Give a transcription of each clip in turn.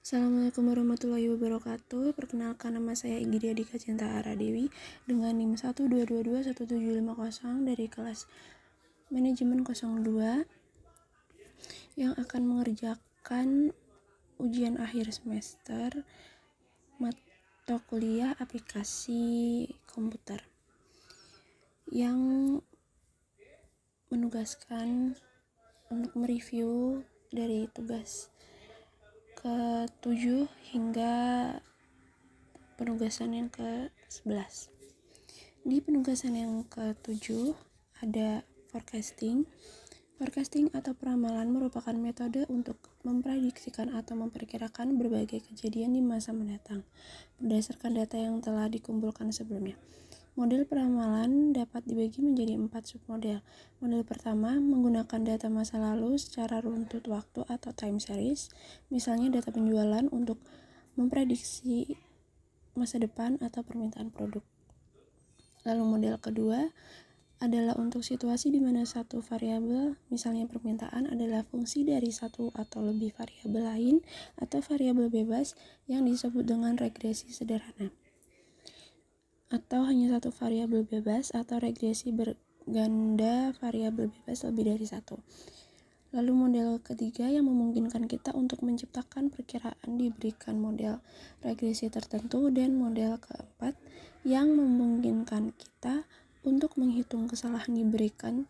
Assalamualaikum warahmatullahi wabarakatuh. Perkenalkan, nama saya Iggy Dika Cinta Aradewi dengan NIM 122211750 dari kelas Manajemen 02 yang akan mengerjakan ujian akhir semester mata kuliah aplikasi komputer yang menugaskan untuk mereview dari tugas ke-7 hingga penugasan yang ke-11. Di penugasan yang ke-7 ada forecasting. Forecasting atau peramalan merupakan metode untuk memprediksikan atau memperkirakan berbagai kejadian di masa mendatang berdasarkan data yang telah dikumpulkan sebelumnya. Model peramalan dapat dibagi menjadi 4 submodel. Model pertama menggunakan data masa lalu secara runtut waktu atau time series, misalnya data penjualan untuk memprediksi masa depan atau permintaan produk. Lalu model kedua adalah untuk situasi di mana satu variabel, misalnya permintaan, adalah fungsi dari satu atau lebih variabel lain atau variabel bebas yang disebut dengan regresi sederhana. Atau hanya satu variabel bebas atau regresi berganda variabel bebas lebih dari satu. Lalu model ketiga yang memungkinkan kita untuk menciptakan perkiraan diberikan model regresi tertentu, dan model keempat yang memungkinkan kita untuk menghitung kesalahan diberikan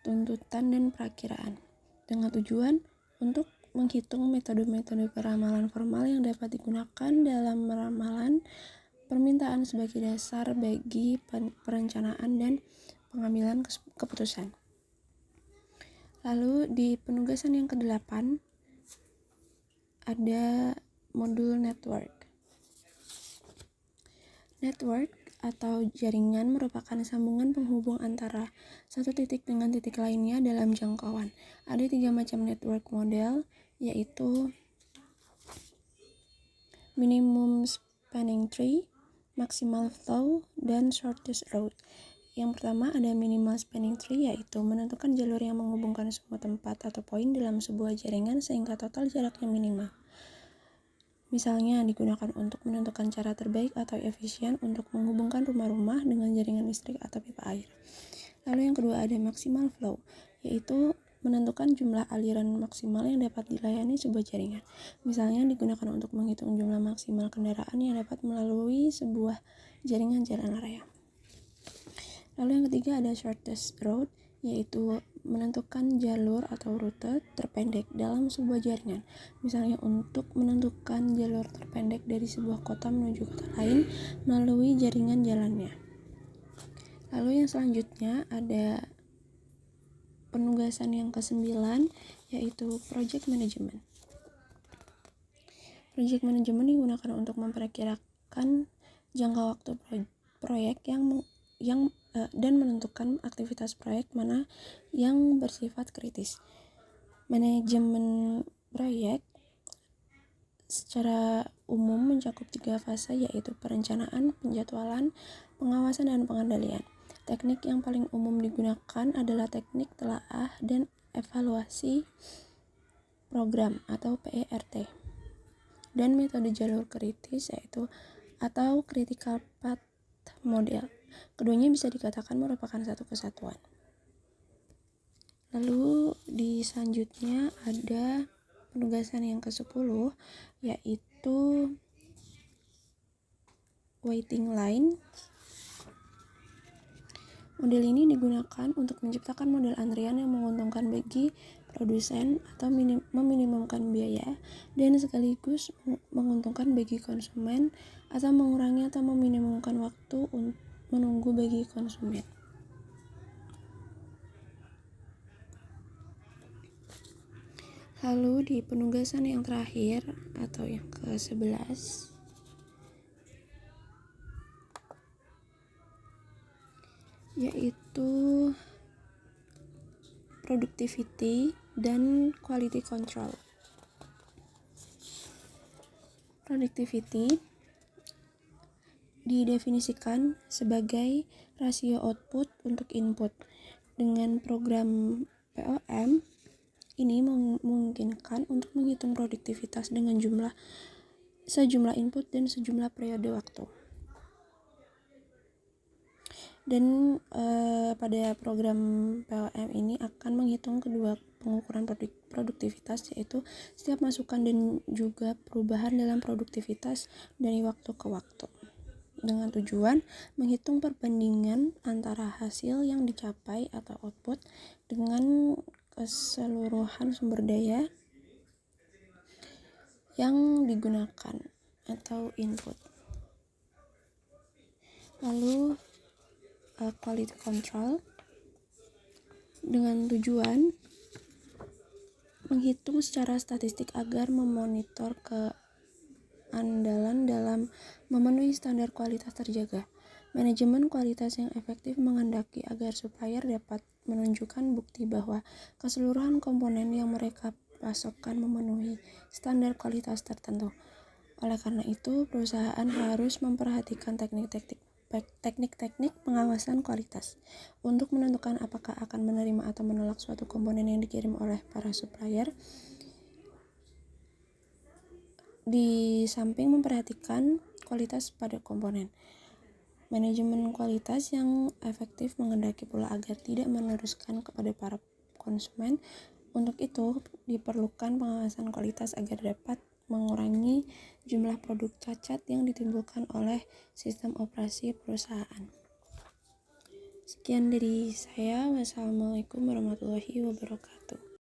tuntutan dan perakiraan dengan tujuan untuk menghitung metode-metode peramalan formal yang dapat digunakan dalam meramalan permintaan sebagai dasar bagi perencanaan dan pengambilan keputusan. Lalu di penugasan yang ke-8 ada modul network. Network atau jaringan merupakan sambungan penghubung antara satu titik dengan titik lainnya dalam jangkauan. Ada 3 macam network model, yaitu minimum spanning tree, maximal flow, dan shortest route. Yang pertama ada minimal spanning tree, yaitu menentukan jalur yang menghubungkan semua tempat atau poin dalam sebuah jaringan sehingga total jaraknya minimal. Misalnya digunakan untuk menentukan cara terbaik atau efisien untuk menghubungkan rumah-rumah dengan jaringan listrik atau pipa air. Lalu yang kedua ada maximal flow, yaitu menentukan jumlah aliran maksimal yang dapat dilayani sebuah jaringan. Misalnya digunakan untuk menghitung jumlah maksimal kendaraan yang dapat melalui sebuah jaringan jalan raya. Lalu yang ketiga ada shortest route, yaitu menentukan jalur atau rute terpendek dalam sebuah jaringan. Misalnya untuk menentukan jalur terpendek dari sebuah kota menuju kota lain melalui jaringan jalannya. Lalu yang selanjutnya ada penugasan yang ke-9, yaitu project management. Project management digunakan untuk memperkirakan jangka waktu proyek dan menentukan aktivitas proyek mana yang bersifat kritis. Manajemen proyek secara umum mencakup 3 fase, yaitu perencanaan, penjadwalan, pengawasan, dan pengendalian. Teknik yang paling umum digunakan adalah teknik telaah dan evaluasi program atau PERT, dan metode jalur kritis atau critical path model. Keduanya bisa dikatakan merupakan satu kesatuan. Lalu di selanjutnya ada penugasan yang ke-10, yaitu waiting line. Model ini digunakan untuk menciptakan model antrian yang menguntungkan bagi produsen atau meminimumkan biaya, dan sekaligus menguntungkan bagi konsumen atau mengurangi atau meminimumkan waktu menunggu bagi konsumen. Lalu di penugasan yang terakhir atau yang ke-11 yaitu productivity dan quality control. Productivity didefinisikan sebagai rasio output untuk input. Dengan program POM, Ini memungkinkan untuk menghitung produktivitas dengan sejumlah input dan sejumlah periode waktu. Dan pada program PLM ini akan menghitung kedua pengukuran produktivitas, yaitu setiap masukan dan juga perubahan dalam produktivitas dari waktu ke waktu, dengan tujuan menghitung perbandingan antara hasil yang dicapai atau output dengan keseluruhan sumber daya yang digunakan atau input. Lalu quality control dengan tujuan menghitung secara statistik agar memonitor keandalan dalam memenuhi standar kualitas terjaga. Manajemen kualitas yang efektif menghendaki agar supplier dapat menunjukkan bukti bahwa keseluruhan komponen yang mereka pasokkan memenuhi standar kualitas tertentu. Oleh karena itu, perusahaan harus memperhatikan teknik-teknik pengawasan kualitas untuk menentukan apakah akan menerima atau menolak suatu komponen yang dikirim oleh para supplier. Di samping memperhatikan kualitas pada komponen, manajemen kualitas yang efektif menghendaki pula agar tidak meneruskan kepada para konsumen. Untuk itu, diperlukan pengawasan kualitas agar dapat mengurangi jumlah produk cacat yang ditimbulkan oleh sistem operasi perusahaan. Sekian dari saya. Wassalamualaikum warahmatullahi wabarakatuh.